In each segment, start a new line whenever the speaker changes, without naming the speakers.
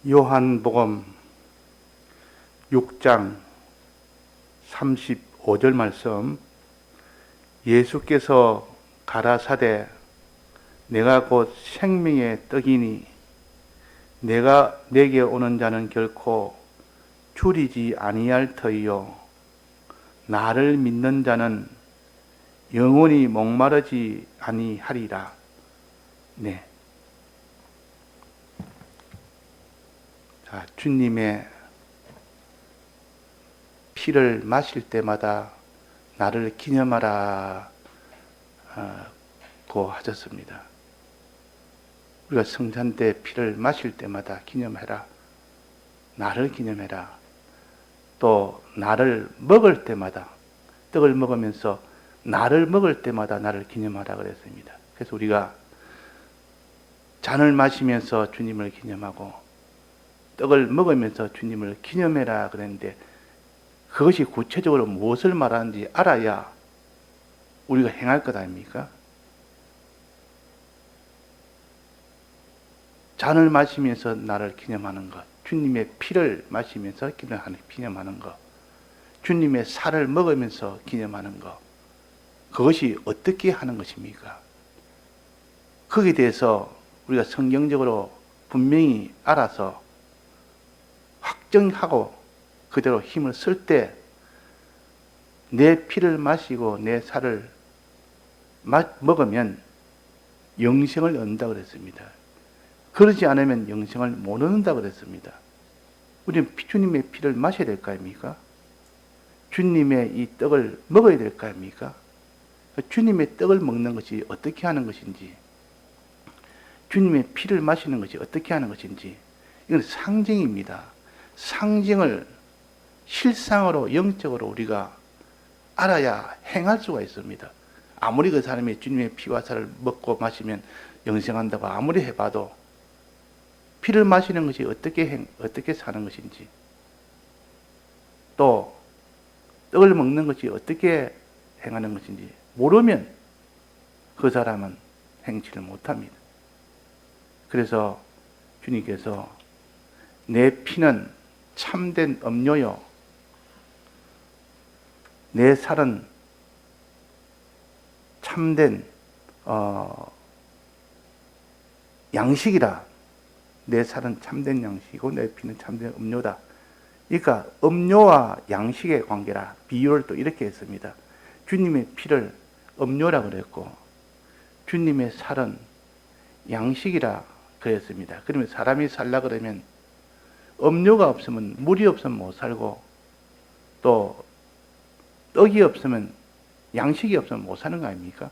요한복음 6장 35절 말씀, 예수께서 가라사대 내가 곧 생명의 떡이니 내가 내게 오는 자는 결코 줄이지 아니할 터이요 나를 믿는 자는 영원히 목마르지 아니하리라. 네. 자, 주님의 피를 마실 때마다 나를 기념하라 고 하셨습니다. 우리가 성찬 때 피를 마실 때마다 기념해라. 나를 기념해라. 또 나를 먹을 때마다, 떡을 먹으면서 나를 먹을 때마다 나를 기념하라 그랬습니다. 그래서 우리가 잔을 마시면서 주님을 기념하고 떡을 먹으면서 주님을 기념해라 그랬는데, 그것이 구체적으로 무엇을 말하는지 알아야 우리가 행할 것 아닙니까? 잔을 마시면서 나를 기념하는 것, 주님의 피를 마시면서 기념하는 것, 주님의 살을 먹으면서 기념하는 것, 그것이 어떻게 하는 것입니까? 거기에 대해서 우리가 성경적으로 분명히 알아서 확정하고 그대로 힘을 쓸 때 내 피를 마시고 내 살을 먹으면 영생을 얻는다 그랬습니다. 그러지 않으면 영생을 못 얻는다 그랬습니다. 우리는 주님의 피를 마셔야 될 거 아닙니까? 주님의 이 떡을 먹어야 될 거 아닙니까? 주님의 떡을 먹는 것이 어떻게 하는 것인지, 주님의 피를 마시는 것이 어떻게 하는 것인지, 이건 상징입니다. 상징을 실상으로, 영적으로 우리가 알아야 행할 수가 있습니다. 아무리 그 사람이 주님의 피와 살을 먹고 마시면 영생한다고 아무리 해봐도 피를 마시는 것이 어떻게 사는 것인지, 또 떡을 먹는 것이 어떻게 행하는 것인지 모르면 그 사람은 행치를 못합니다. 그래서 주님께서 내 피는 참된 음료요 내 살은 참된 양식이라. 내 살은 참된 양식이고 내 피는 참된 음료다. 그러니까 음료와 양식의 관계라. 비유를 또 이렇게 했습니다. 주님의 피를 음료라 그랬고 주님의 살은 양식이라 그랬습니다. 그러면 사람이 살라 그러면 음료가 없으면, 물이 없으면 못 살고, 또 떡이 없으면, 양식이 없으면 못 사는 거 아닙니까?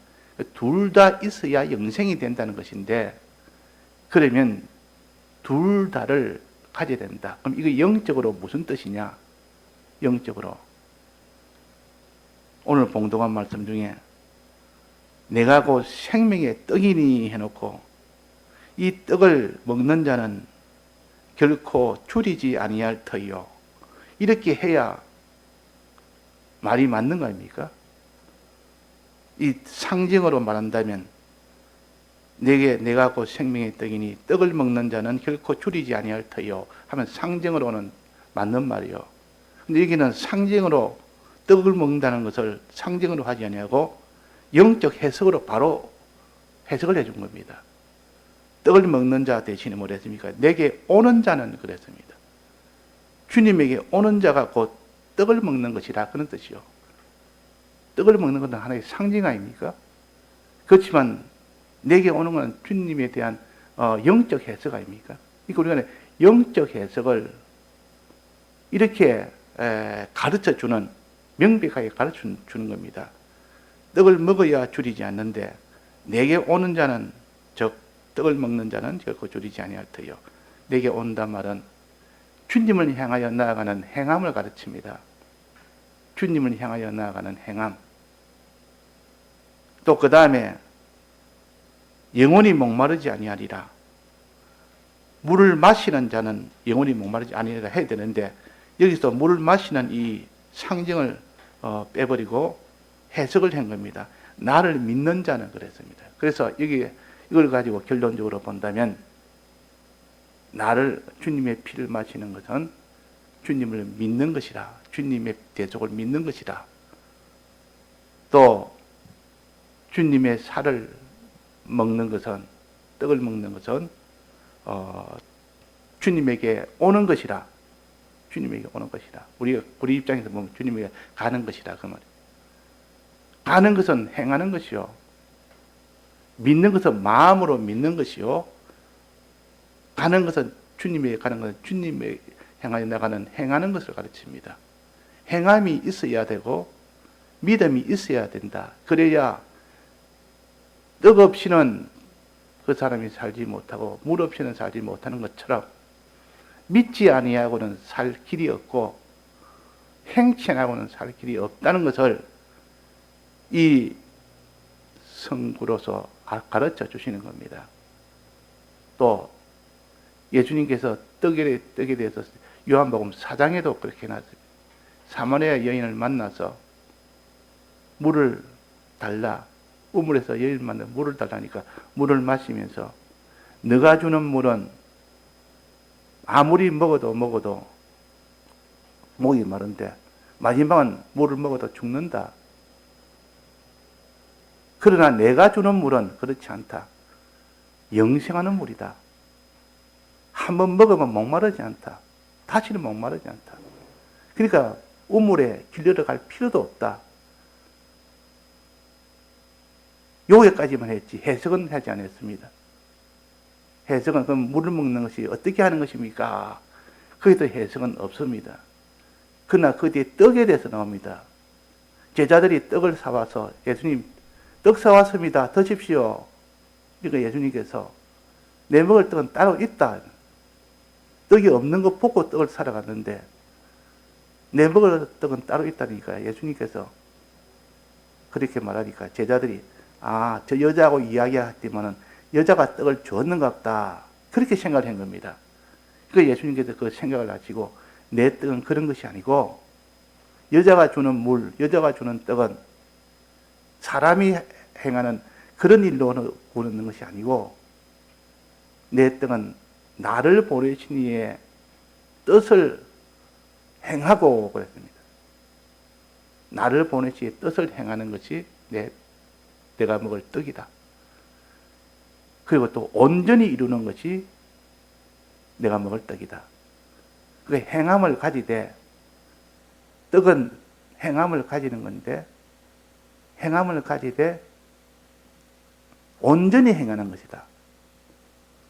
둘 다 있어야 영생이 된다는 것인데, 그러면 둘 다를 가져야 된다. 그럼 이거 영적으로 무슨 뜻이냐? 영적으로 오늘 봉독한 말씀 중에 내가 곧 생명의 떡이니 해놓고, 이 떡을 먹는 자는 결코 줄이지 아니할 터이요, 이렇게 해야 말이 맞는 거 아닙니까? 이 상징으로 말한다면 내가 곧 생명의 떡이니 떡을 먹는 자는 결코 줄이지 아니할 터이요 하면 상징으로는 맞는 말이요. 근데 여기는 상징으로 떡을 먹는다는 것을 상징으로 하지 아니하고 영적 해석으로 바로 해석을 해준 겁니다. 떡을 먹는 자 대신에 뭘 했습니까? 내게 오는 자는 그랬습니다. 주님에게 오는 자가 곧 떡을 먹는 것이라, 그런 뜻이요. 떡을 먹는 것은 하나의 상징 아닙니까? 그렇지만 내게 오는 것은 주님에 대한 영적 해석 아닙니까? 그러니까 우리가 영적 해석을 이렇게 가르쳐주는, 명백하게 가르쳐주는 겁니다. 떡을 먹어야 줄이지 않는데 내게 오는 자는, 즉 떡을 먹는 자는 결코 줄이지 아니할 터요. 내게 온단 말은 주님을 향하여 나아가는 행함을 가르칩니다. 주님을 향하여 나아가는 행함. 또 그 다음에 영원히 목마르지 아니하리라. 물을 마시는 자는 영원히 목마르지 아니하리라 해야 되는데, 여기서 물을 마시는 이 상징을 빼버리고 해석을 한 겁니다. 나를 믿는 자는 그랬습니다. 그래서 이걸 가지고 결론적으로 본다면 주님의 피를 마시는 것은 주님을 믿는 것이라, 주님의 대속을 믿는 것이라, 또 주님의 살을 먹는 것은, 떡을 먹는 것은 주님에게 오는 것이라, 주님에게 오는 것이라. 우리 입장에서 보면 주님에게 가는 것이라 그 말이에요. 가는 것은 행하는 것이요, 믿는 것은 마음으로 믿는 것이요, 가는 것은 주님에게 가는 것은 주님의 향하여 나가는 행하는 것을 가르칩니다. 행함이 있어야 되고 믿음이 있어야 된다. 그래야 떡 없이는 그 사람이 살지 못하고 물 없이는 살지 못하는 것처럼 믿지 아니하고는 살 길이 없고 행치 않고는 살 길이 없다는 것을 이 성구로서 가르쳐 주시는 겁니다. 또 예수님께서 떡에 대해서 요한복음 4장에도 그렇게 해놨습니다. 사마리아 여인을 만나서 물을 달라, 우물에서 여인을 만나 물을 달라니까 물을 마시면서 너가 주는 물은 아무리 먹어도 목이 마른데 마지막은 물을 먹어도 죽는다. 그러나 내가 주는 물은 그렇지 않다. 영생하는 물이다. 한번 먹으면 목마르지 않다. 다시는 목마르지 않다. 그러니까 우물에 길러 갈 필요도 없다. 요기까지만 했지 해석은 하지 않았습니다. 해석은 그럼 물을 먹는 것이 어떻게 하는 것입니까? 거기도 해석은 없습니다. 그러나 그 뒤에 떡에 대해서 나옵니다. 제자들이 떡을 사와서 예수님 떡 사왔습니다. 드십시오. 그러니까 예수님께서 내 먹을 떡은 따로 있다. 떡이 없는 거 보고 떡을 사러 갔는데 내 먹을 떡은 따로 있다니까 예수님께서 그렇게 말하니까 제자들이 저 여자하고 이야기했지만은 여자가 떡을 주었는가 보다. 그렇게 생각을 한 겁니다. 그 예수님께서 그 생각을 하시고 내 떡은 그런 것이 아니고 여자가 주는 물, 여자가 주는 떡은 사람이 행하는 그런 일로 구는 것이 아니고 내 떡은 나를 보내신 이의 뜻을 행하고 그랬습니다. 나를 보내신 이의 뜻을 행하는 것이 내가 먹을 떡이다. 그리고 또 온전히 이루는 것이 내가 먹을 떡이다. 그 행함을 가지되 떡은 행함을 가지는 건데 행함을 가지되 온전히 행하는 것이다.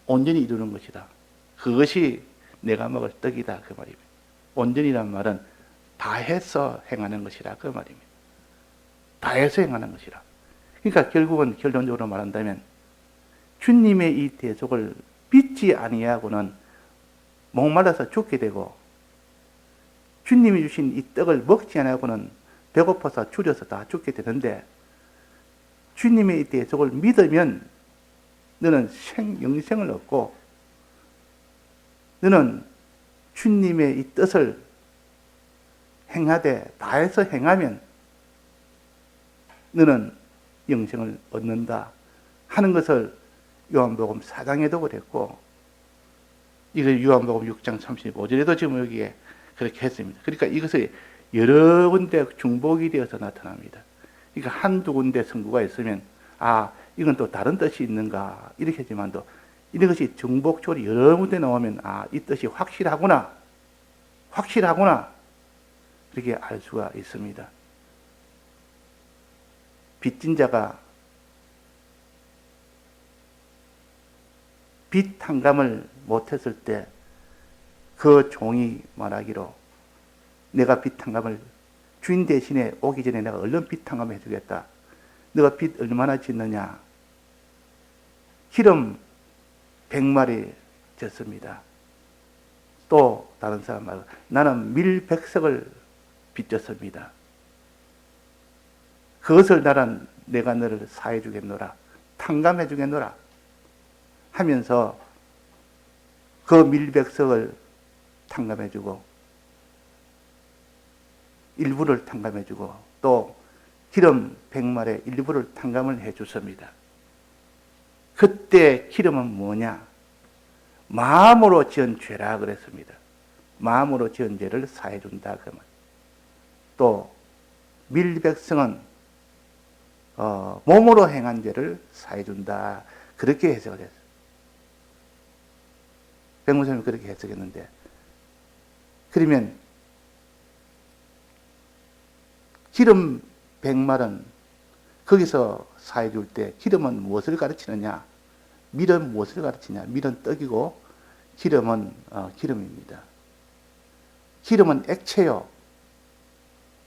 온전히 이루는 것이다. 그것이 내가 먹을 떡이다 그 말입니다. 온전이란 말은 다해서 행하는 것이라 그 말입니다. 다해서 행하는 것이라. 그러니까 결국은 결론적으로 말한다면 주님의 이 대속을 믿지 아니하고는 목말라서 죽게 되고 주님이 주신 이 떡을 먹지 아니하고는 배고파서 줄여서 다 죽게 되는데 주님의 이 대속을 믿으면 너는 영생을 얻고 너는 주님의 이 뜻을 행하되 다해서 행하면 너는 영생을 얻는다 하는 것을 요한복음 4장에도 그랬고 이걸 요한복음 6장 35절에도 지금 여기에 그렇게 했습니다. 그러니까 이것이 여러 군데 중복이 되어서 나타납니다. 그러니까 한두 군데 성구가 있으면 이건 또 다른 뜻이 있는가 이렇게 하지만도 이런 것이 중복조리 여러 군데 나오면 이 뜻이 확실하구나 그렇게 알 수가 있습니다. 빚진 자가 빚 탕감을 못했을 때 그 종이 말하기로 내가 빚 탕감을 주인 대신에 오기 전에 내가 얼른 빚 탕감을 해주겠다. 너가 빚 얼마나 짓느냐? 기름 100마리 졌습니다. 또 다른 사람 말고 나는 밀 100석을 빚졌습니다. 그것을 나는 내가 너를 사해 주겠노라. 탕감해 주겠노라. 하면서 그 밀 100석을 탕감해 주고 일부를 탕감해 주고 또 기름 100마리의 일부를 탕감을 해 줬습니다. 그때 기름은 뭐냐? 마음으로 지은 죄라 그랬습니다. 마음으로 지은 죄를 사해준다. 그러면 또 밀백성은 몸으로 행한 죄를 사해준다. 그렇게 해석을 했어요. 백문선생님이 그렇게 해석했는데, 그러면 기름 100말은 거기서 사해줄 때 기름은 무엇을 가르치느냐? 밀은 무엇을 가르치냐? 밀은 떡이고 기름은 기름입니다. 기름은 액체요.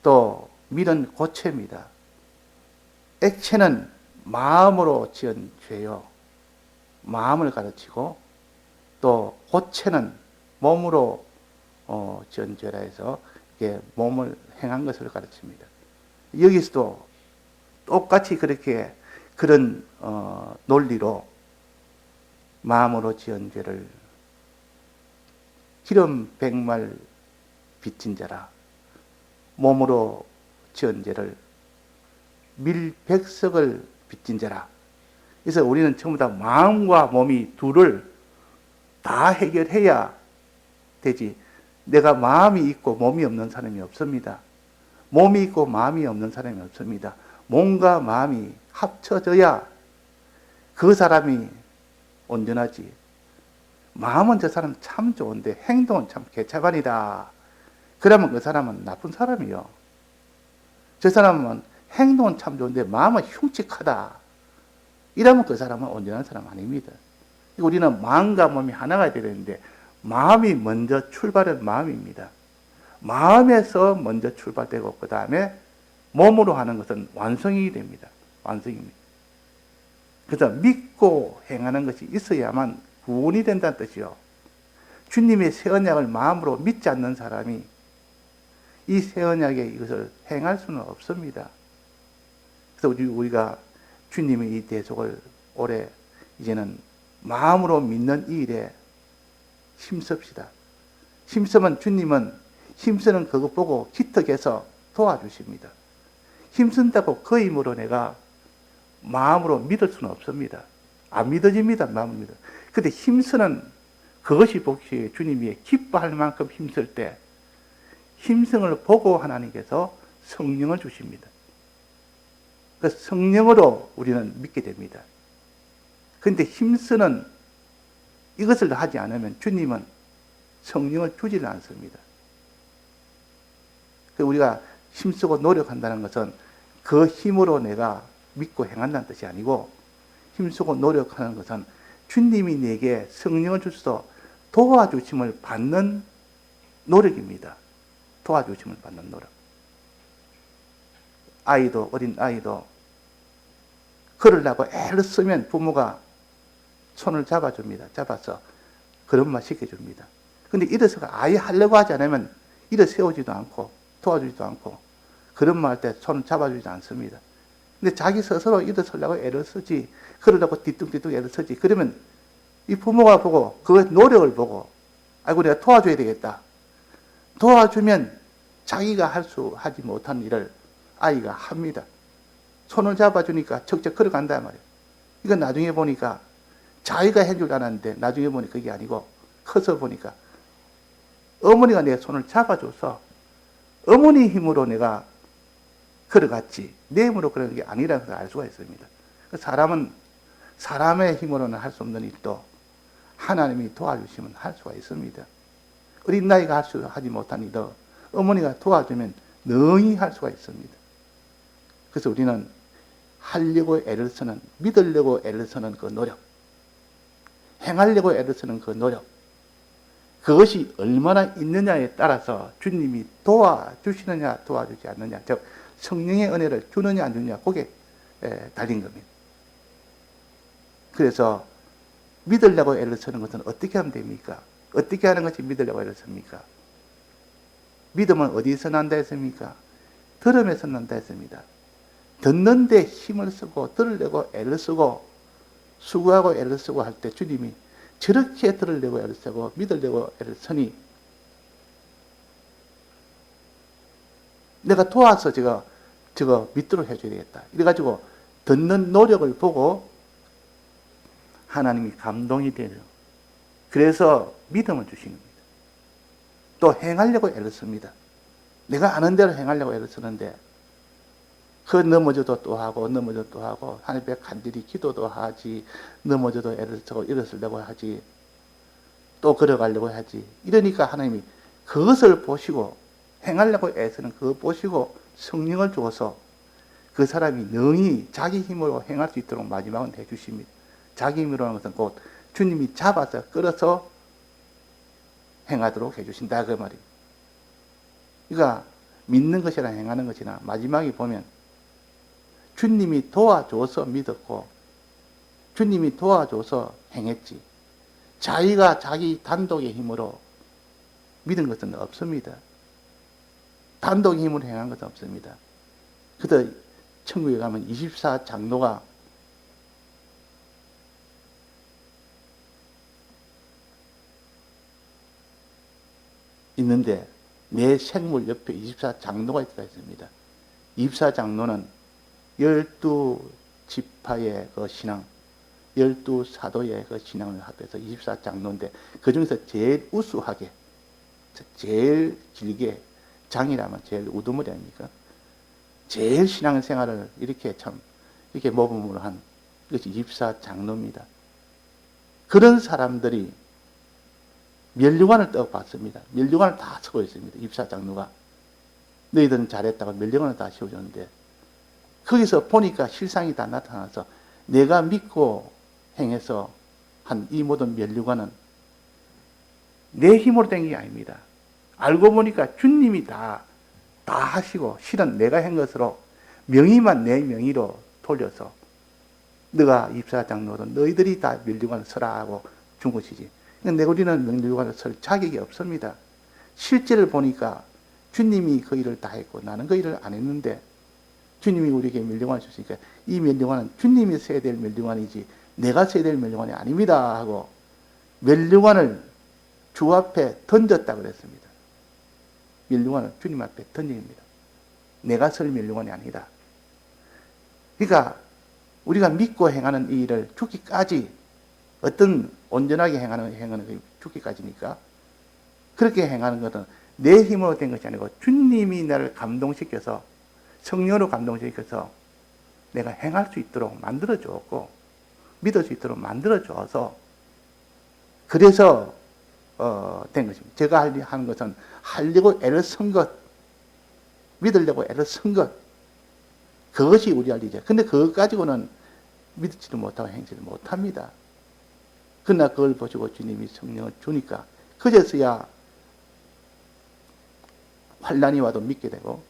또 밀은 고체입니다. 액체는 마음으로 지은 죄요. 마음을 가르치고, 또 고체는 몸으로 지은 죄라 해서 이게 몸을 행한 것을 가르칩니다. 여기서도 똑같이 그렇게 그런 논리로 마음으로 지은 죄를 기름 100말 빚진 자라, 몸으로 지은 죄를 밀 100석을 빚진 자라. 그래서 우리는 전부 다 마음과 몸이 둘을 다 해결해야 되지. 내가 마음이 있고 몸이 없는 사람이 없습니다. 몸이 있고 마음이 없는 사람이 없습니다. 몸과 마음이 합쳐져야 그 사람이 온전하지. 마음은 저 사람 참 좋은데 행동은 참 개차반이다. 그러면 그 사람은 나쁜 사람이요. 저 사람은 행동은 참 좋은데 마음은 흉측하다. 이러면 그 사람은 온전한 사람 아닙니다. 우리는 마음과 몸이 하나가 되는데, 마음이 먼저 출발은 마음입니다. 마음에서 먼저 출발되고 그 다음에 몸으로 하는 것은 완성이 됩니다. 완성입니다. 그래서 믿고 행하는 것이 있어야만 구원이 된다는 뜻이요. 주님의 새 언약을 마음으로 믿지 않는 사람이 이 새 언약에 이것을 행할 수는 없습니다. 그래서 우리가 주님의 이 대속을 올해 이제는 마음으로 믿는 이 일에 힘씁시다. 힘쓰면 주님은 힘쓰는 그거 보고 기특해서 도와주십니다. 힘쓴다고 그 힘으로 내가 마음으로 믿을 수는 없습니다. 안 믿어집니다. 마음을 믿어. 근데 힘쓰는 그것이 혹시 주님이 기뻐할 만큼 힘쓸 때 힘성을 보고 하나님께서 성령을 주십니다. 그 성령으로 우리는 믿게 됩니다. 그런데 힘쓰는 이것을 하지 않으면 주님은 성령을 주지를 않습니다. 우리가 힘쓰고 노력한다는 것은 그 힘으로 내가 믿고 행한다는 뜻이 아니고, 힘쓰고 노력하는 것은 주님이 내게 성령을 주셔서 도와주심을 받는 노력입니다. 도와주심을 받는 노력. 아이도, 어린 아이도 걸으려고 애를 쓰면 부모가 손을 잡아줍니다. 잡아서 걸음마 시켜줍니다. 근데 일어서가 아예 하려고 하지 않으면 일어 세우지도 않고 도와주지도 않고 걸음마 할 때 손을 잡아주지 않습니다. 근데 자기 스스로 일어서려고 애를 쓰지, 걸으려고 뒤뚱뒤뚱 애를 쓰지. 그러면 이 부모가 보고 그 노력을 보고, 아이고 내가 도와줘야 되겠다. 도와주면 자기가 하지 못한 일을 아이가 합니다. 손을 잡아주니까 척척 걸어간단 말이에요. 이건 나중에 보니까 자기가 해줄 알았는데 나중에 보니까 그게 아니고, 커서 보니까 어머니가 내 손을 잡아줘서 어머니 힘으로 내가 걸어갔지 내 힘으로 그러는 게 아니라는 걸 알 수가 있습니다. 사람은 사람의 힘으로는 할 수 없는 일도 하나님이 도와주시면 할 수가 있습니다. 어린 나이가 하지 못한 일도 어머니가 도와주면 능히 할 수가 있습니다. 그래서 우리는 하려고 애를 쓰는, 믿으려고 애를 쓰는 그 노력, 행하려고 애를 쓰는 그 노력, 그것이 얼마나 있느냐에 따라서 주님이 도와주시느냐 도와주지 않느냐, 즉 성령의 은혜를 주느냐 안 주느냐, 그게 달린 겁니다. 그래서 믿으려고 애를 쓰는 것은 어떻게 하면 됩니까? 어떻게 하는 것이 믿으려고 애를 씁니까? 믿음은 어디서 난다 했습니까? 들음에서 난다 했습니다. 듣는데 힘을 쓰고 들으려고 애를 쓰고 수고하고 애를 쓰고 할 때 주님이 저렇게 들으려고 애를 쓰고 믿으려고 애를 쓰니 내가 도와서 저거 믿도록 해줘야 되겠다. 이래가지고 듣는 노력을 보고 하나님이 감동이 되죠. 그래서 믿음을 주신 겁니다. 또 행하려고 애를 씁니다. 내가 아는 대로 행하려고 애를 쓰는데 그 넘어져도 또 하고 넘어져도 또 하고 하늘 앞에 간절히 기도도 하지, 넘어져도 애를 쓰고 일어서려고 하지, 또 걸어가려고 하지. 이러니까 하나님이 그것을 보시고 행하려고 애쓰는 그거 보시고 성령을 주어서 그 사람이 능히 자기 힘으로 행할 수 있도록 마지막은 해주십니다. 자기 힘으로 하는 것은 곧 주님이 잡아서 끌어서 행하도록 해주신다 그 말이에요. 그러니까 믿는 것이나 행하는 것이나 마지막에 보면 주님이 도와줘서 믿었고 주님이 도와줘서 행했지, 자기가 자기 단독의 힘으로 믿은 것은 없습니다. 단독의 힘으로 행한 것은 없습니다. 그래서 천국에 가면 24장로가 있는데 내 생물 옆에 24장로가 있다 했습니다. 24장로는 12지파의 그 신앙, 12사도의 그 신앙을 합해서 24장로인데 그 중에서 제일 우수하게, 제일 길게, 장이라면 제일 우두머리 아닙니까? 제일 신앙생활을 이렇게 참 이렇게 모범으로 한 것이 24장로입니다. 그런 사람들이 면류관을 떠받습니다. 면류관을 다 쓰고 있습니다. 24장로가. 너희들은 잘했다고 면류관을 다 씌워줬는데 거기서 보니까 실상이 다 나타나서 내가 믿고 행해서 한 이 모든 면류관은 내 힘으로 된 게 아닙니다. 알고 보니까 주님이 다 하시고 실은 내가 한 것으로 명의만 내 명의로 돌려서 너가 입사장로도 너희들이 다 면류관을 서라 하고 준 것이지. 근데 우리는 면류관을 설 자격이 없습니다. 실제를 보니까 주님이 그 일을 다 했고 나는 그 일을 안 했는데 주님이 우리에게 면류관을 주시니까 이 면류관은 주님이 써야 될 면류관이지 내가 써야 될 면류관이 아닙니다 하고 면류관을 주 앞에 던졌다 그랬습니다. 면류관을 주님 앞에 던집니다. 내가 쓸 면류관이 아니다. 그러니까 우리가 믿고 행하는 이 일을 죽기까지 어떤 온전하게 행하는 죽기까지니까 그렇게 행하는 것은 내 힘으로 된 것이 아니고 주님이 나를 감동시켜서 성령으로 감동시켜서 내가 행할 수 있도록 만들어주었고 믿을 수 있도록 만들어줘서 그래서 된 것입니다. 제가 하는 것은 하려고 애를 쓴 것, 믿으려고 애를 쓴 것, 그것이 우리 할 일이죠. 근데 그것 가지고는 믿지도 못하고 행지도 못합니다. 그러나 그걸 보시고 주님이 성령을 주니까 그제서야 환난이 와도 믿게 되고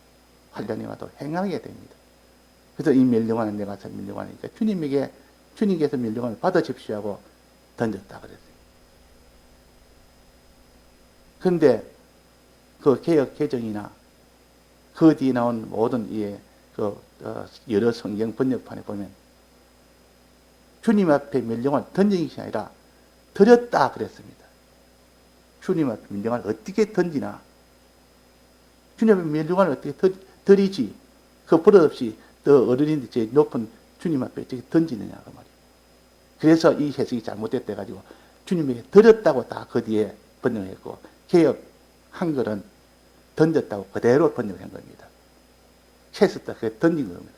환난이 와도 행하게 됩니다. 그래서 이 면류관은 내가 서 면류관이니까 주님께서 면류관을 받아십시오 하고 던졌다 그랬어요. 그런데 그 개역 개정이나 그 뒤에 나온 모든 여러 성경 번역판에 보면 주님 앞에 면류관을 던진 것이 아니라 드렸다 그랬습니다. 주님 앞에 면류관을 어떻게 던지나? 주님 앞에 면류관을 어떻게 드리지? 그 버릇없이 더 어른인데 제 높은 주님 앞에 어떻게 던지느냐 그 말이에요. 그래서 이 해석이 잘못됐다 가지고 주님에게 드렸다고 다 그 뒤에 번역했고 개역 한글은 던졌다고 그대로 번역한 겁니다. 캐스다 그게 던진 겁니다.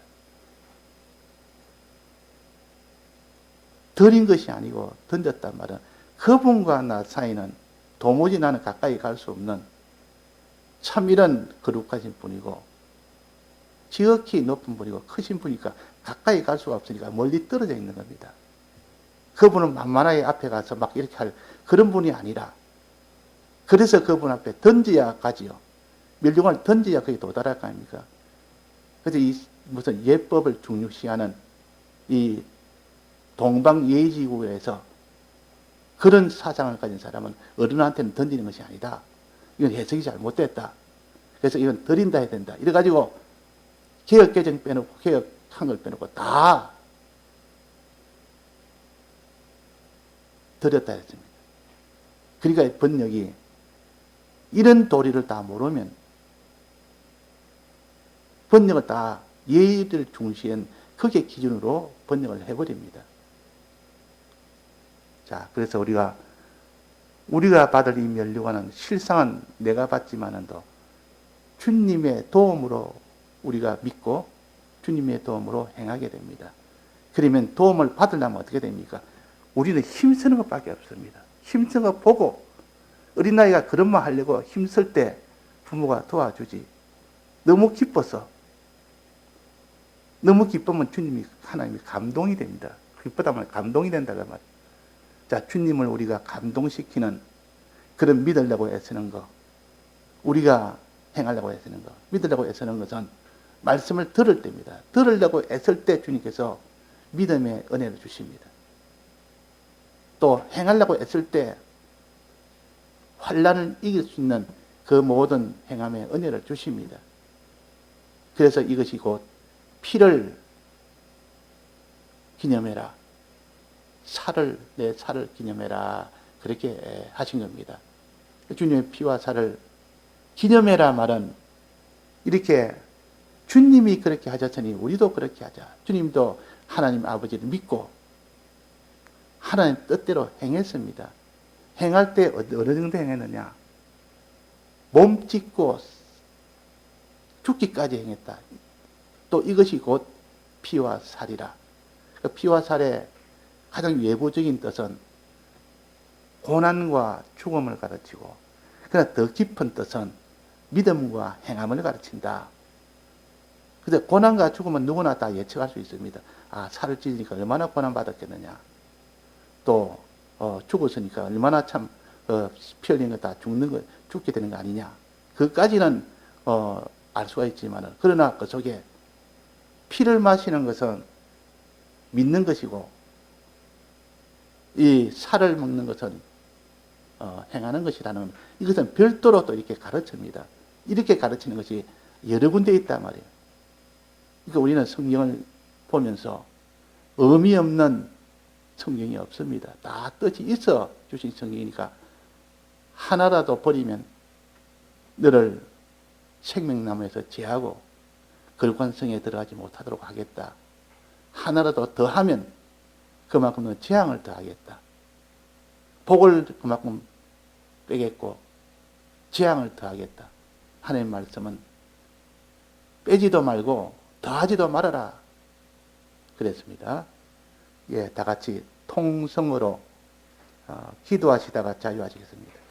드린 것이 아니고 던졌단 말은 그분과 나 사이는 도무지 나는 가까이 갈 수 없는 참 이런 거룩하신 분이고 지극히 높은 분이고 크신 분이니까 가까이 갈 수가 없으니까 멀리 떨어져 있는 겁니다. 그분은 만만하게 앞에 가서 막 이렇게 할 그런 분이 아니라 그래서 그분 앞에 던져야 가지요. 면류관을 던져야 거기 도달할 거 아닙니까? 그래서 이 무슨 예법을 중요시하는 이 동방예의지국에서 그런 사상을 가진 사람은 어른한테는 던지는 것이 아니다. 이건 해석이 잘못됐다. 그래서 이건 드린다 해야 된다. 이래가지고 개역개정 빼놓고 개역 한글 빼놓고 다 드렸다 했습니다. 그러니까 번역이 이런 도리를 다 모르면 번역을 다 예의를 중시한 그게 기준으로 번역을 해버립니다. 자, 그래서 우리가 우리가 받을 이 면류관은 실상은 내가 받지만은도 주님의 도움으로 우리가 믿고 주님의 도움으로 행하게 됩니다. 그러면 도움을 받으려면 어떻게 됩니까? 우리는 힘쓰는 것밖에 없습니다. 힘쓰는 거 보고 어린아이가 그런 말 하려고 힘쓸 때 부모가 도와주지. 너무 기뻐서, 너무 기쁘면 주님이, 하나님이 감동이 됩니다. 기쁘다 하면 감동이 된다고 말이에요. 자, 주님을 우리가 감동시키는 그런 믿으려고 애쓰는 거, 우리가 행하려고 애쓰는 거, 믿으려고 애쓰는 것은 말씀을 들을 때입니다. 들으려고 애쓸 때 주님께서 믿음의 은혜를 주십니다. 또 행하려고 애쓸 때 환난을 이길 수 있는 그 모든 행함의 은혜를 주십니다. 그래서 이것이 곧 피를 기념해라. 내 살을 기념해라. 그렇게 하신 겁니다. 주님의 피와 살을 기념해라 말은 이렇게 주님이 그렇게 하셨으니 우리도 그렇게 하자. 주님도 하나님 아버지를 믿고 하나님 뜻대로 행했습니다. 행할 때 어느 정도 행했느냐? 몸 찢고 죽기까지 행했다. 또 이것이 곧 피와 살이라. 그 피와 살의 가장 외부적인 뜻은 고난과 죽음을 가르치고, 그러나 더 깊은 뜻은 믿음과 행함을 가르친다. 그래서 고난과 죽음은 누구나 다 예측할 수 있습니다. 아, 살을 찢으니까 얼마나 고난받았겠느냐. 또 죽었으니까 얼마나 참 피 흘리는 거 다 죽게 되는 거 아니냐. 그까지는 알 수가 있지만, 그러나 그 속에 피를 마시는 것은 믿는 것이고, 이 살을 먹는 것은 행하는 것이라는, 이것은 별도로 또 이렇게 가르칩니다. 이렇게 가르치는 것이 여러 군데 있단 말이에요. 그러니까 우리는 성경을 보면서 의미 없는 성경이 없습니다. 다 뜻이 있어 주신 성경이니까 하나라도 버리면 너를 생명나무에서 제하고 거룩한 성에 들어가지 못하도록 하겠다. 하나라도 더하면 그만큼 너 재앙을 더하겠다. 복을 그만큼 빼겠고 재앙을 더하겠다. 하나님 말씀은 빼지도 말고 더하지도 말아라 그랬습니다. 예, 다 같이 통성으로 기도하시다가 자유하시겠습니다.